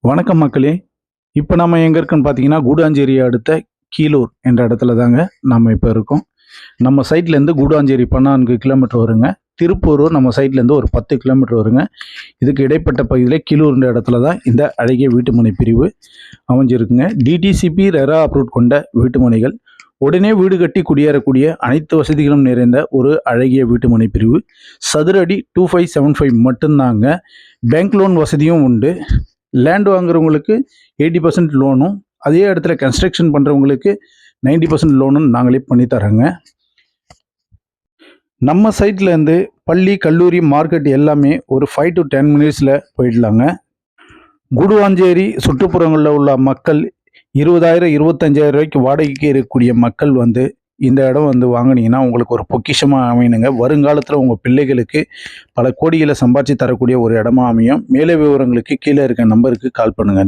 வணக்கம் மக்களே. இப்போ நம்ம எங்கே இருக்கோன்னு பார்த்தீங்கன்னா, கூடாஞ்சேரி அடுத்த கீழூர் என்ற இடத்துல தாங்க நம்ம இப்போ இருக்கோம். நம்ம சைட்லேருந்து கூடாஞ்சேரி 14 கிலோமீட்டர் வருங்க. திருப்பூர் நம்ம சைட்லேருந்து ஒரு 10 கிலோமீட்டர் வருங்க. இதுக்கு இடைப்பட்ட பகுதியில் கீழூர்ன்ற இடத்துல தான் இந்த அழகிய வீட்டுமனை பிரிவு அமைஞ்சிருக்குங்க. டிடிசிபி ரெரா அப்ரூவ் கொண்ட வீட்டுமனைகள், உடனே வீடு கட்டி குடியேறக்கூடிய அனைத்து வசதிகளும் நிறைந்த ஒரு அழகிய வீட்டுமனை பிரிவு. சதுரடி 2575 மட்டும்தாங்க. பேங்க் லோன் வசதியும் உண்டு. லேண்ட் வாங்குறவங்களுக்கு 80% லோனும், அதே இடத்துல கன்ஸ்ட்ரக்ஷன் பண்ணுறவங்களுக்கு 90% லோனும் நாங்களே பண்ணித்தரோங்க. நம்ம சைட்லேருந்து பள்ளி, கல்லூரி, மார்க்கெட் எல்லாமே ஒரு 5 to 10 மினிட்ஸில் போயிடலாங்க. கூடுவாஞ்சேரி சுற்றுப்புறங்களில் உள்ள மக்கள் 20,000 25,000 ரூபாய்க்கு வாடகைக்கு இருக்கக்கூடிய மக்கள் இந்த இடம் வாங்கினீங்கன்னா உங்களுக்கு ஒரு பொக்கிஷமாக அமையணுங்க. வருங்காலத்தில் உங்கள் பிள்ளைகளுக்கு பல கோடிகளை சம்பாதிச்சு தரக்கூடிய ஒரு இடமா அமையும். மேலே விவரங்களுக்கு கீழே இருக்க நம்பருக்கு கால் பண்ணுங்க.